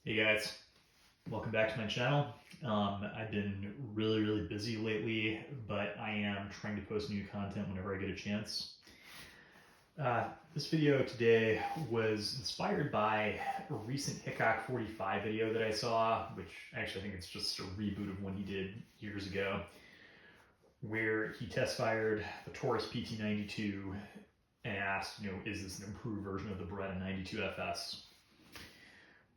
Hey guys, welcome back to my channel. I've been really busy lately, but I am trying to post new content whenever I get a chance. This video today was inspired by a recent Hickok 45 video that I saw, which actually I think it's just a reboot of one he did years ago, where he test fired the Taurus PT92 and asked, is this an improved version of the Beretta 92FS?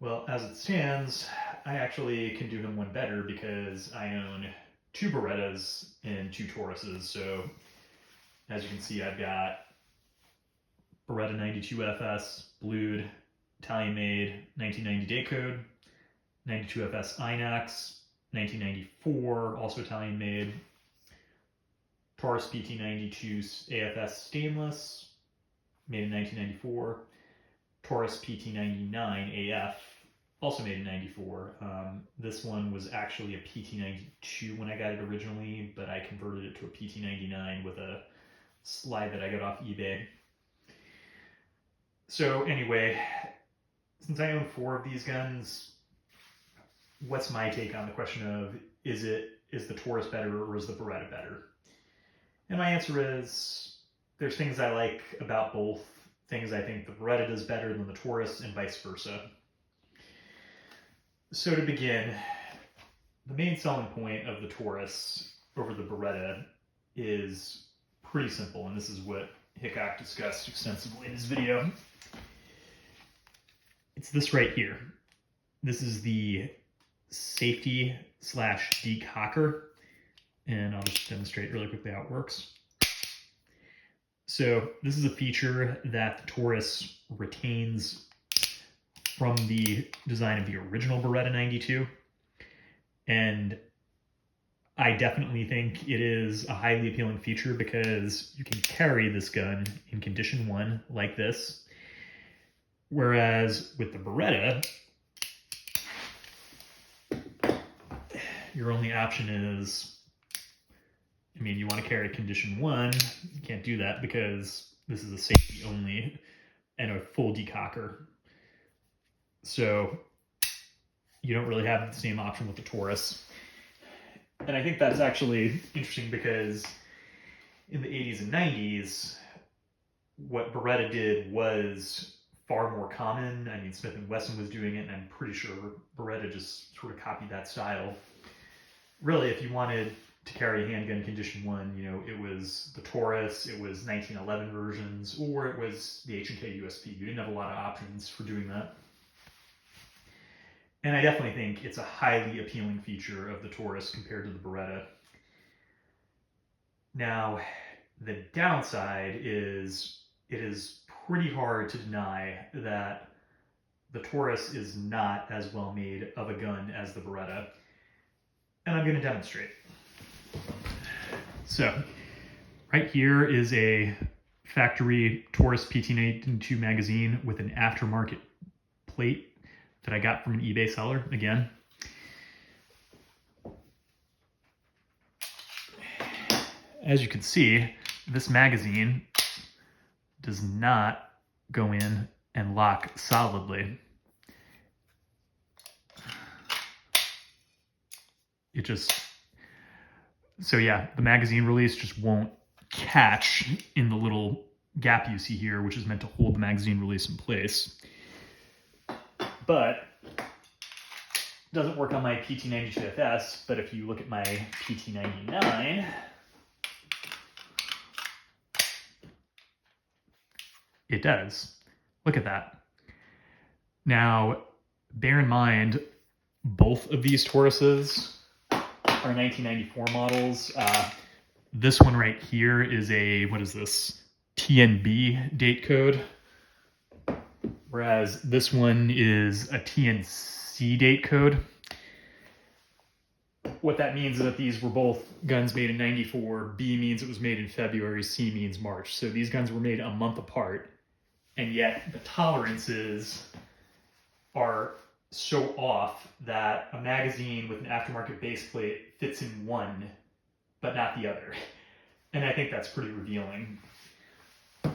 Well, as it stands, I actually can do him one better because I own two Berettas and two Tauruses. So as you can see, I've got Beretta 92FS, blued, Italian made, 1990 date code, 92FS Inox, 1994, also Italian made, Taurus PT92 AFS stainless, made in 1994, Taurus PT99 AF, also made in 94. This one was actually a PT92 when I got it originally, but I converted it to a PT99 with a slide that I got off eBay. So anyway, since I own four of these guns, what's my take on the question of, is the Taurus better or is the Beretta better? And my answer is, there's things I like about both. Things I think the Beretta does better than the Taurus and vice versa. So to begin, the main selling point of the Taurus over the Beretta is pretty simple, and this is what Hickok discussed extensively in his video. It's this right here. This is the safety / decocker, and I'll just demonstrate really quickly how it works. So this is a feature that the Taurus retains from the design of the original Beretta 92. And I definitely think it is a highly appealing feature because you can carry this gun in condition 1 like this. Whereas with the Beretta, your only option is, you want to carry condition 1, you can't do that because this is a safety only and a full decocker. So you don't really have the same option with the Taurus. And I think that's actually interesting because in the 80s and 90s, what Beretta did was far more common. Smith & Wesson was doing it, and I'm pretty sure Beretta just sort of copied that style. Really, if you wanted to carry a handgun condition 1, it was the Taurus, it was 1911 versions, or it was the H&K USP. You didn't have a lot of options for doing that. And I definitely think it's a highly appealing feature of the Taurus compared to the Beretta. Now, the downside is it is pretty hard to deny that the Taurus is not as well made of a gun as the Beretta. And I'm going to demonstrate. So, right here is a factory Taurus PT92 magazine with an aftermarket plate that I got from an eBay seller, again. As you can see, this magazine does not go in and lock solidly. The magazine release just won't catch in the little gap you see here, which is meant to hold the magazine release in place. But it doesn't work on my PT92FS, but if you look at my PT99, it does. Look at that. Now, bear in mind, both of these Tauruses are 1994 models. This one right here is a, TNB date code, whereas this one is a TNC date code. What that means is that these were both guns made in 94. B means it was made in February, C means March. So these guns were made a month apart, and yet the tolerances are so off that a magazine with an aftermarket base plate fits in one, but not the other. And I think that's pretty revealing.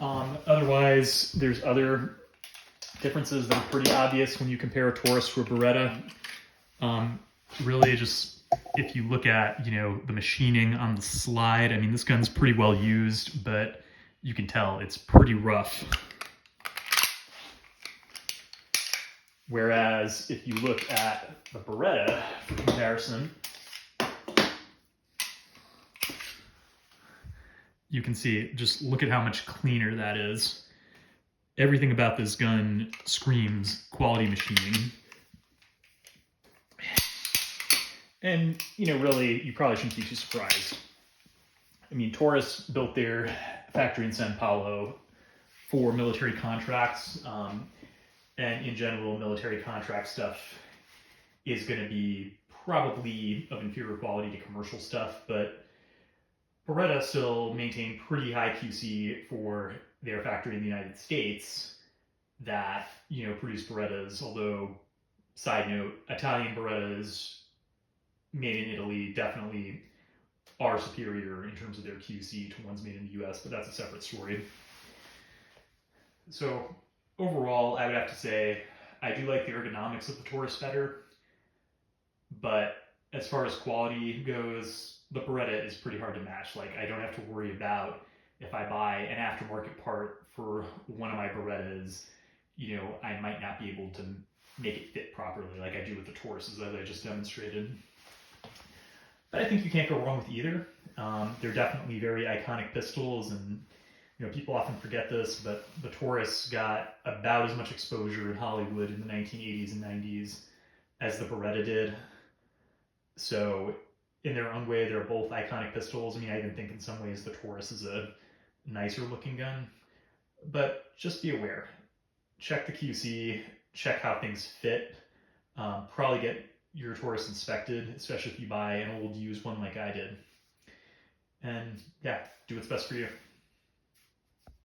Otherwise, there's other differences that are pretty obvious when you compare a Taurus to a Beretta. Really just, if you look at, you know, the machining on the slide, I mean, this gun's pretty well used, but you can tell it's pretty rough. Whereas if you look at the Beretta for comparison, you can see, just look at how much cleaner that is. Everything about this gun screams quality machining. And, you know, really, you probably shouldn't be too surprised. I mean, Taurus built their factory in Sao Paulo for military contracts. And in general, military contract stuff is going to be probably of inferior quality to commercial stuff, but Beretta still maintained pretty high QC for their factory in the United States that, you know, produced Berettas, although, side note, Italian Berettas made in Italy definitely are superior in terms of their QC to ones made in the US, but that's a separate story. So overall, I would have to say I do like the ergonomics of the Taurus better, but as far as quality goes, the Beretta is pretty hard to match. Like, I don't have to worry about if I buy an aftermarket part for one of my Berettas, you know, I might not be able to make it fit properly like I do with the Tauruses as I just demonstrated. But I think you can't go wrong with either. They're definitely very iconic pistols, and you know, people often forget this, but the Taurus got about as much exposure in Hollywood in the 1980s and 90s as the Beretta did. So in their own way, they're both iconic pistols. I mean, I even think in some ways the Taurus is a nicer looking gun. But just be aware. Check the QC, check how things fit. Probably get your Taurus inspected, especially if you buy an old used one like I did. And yeah, do what's best for you.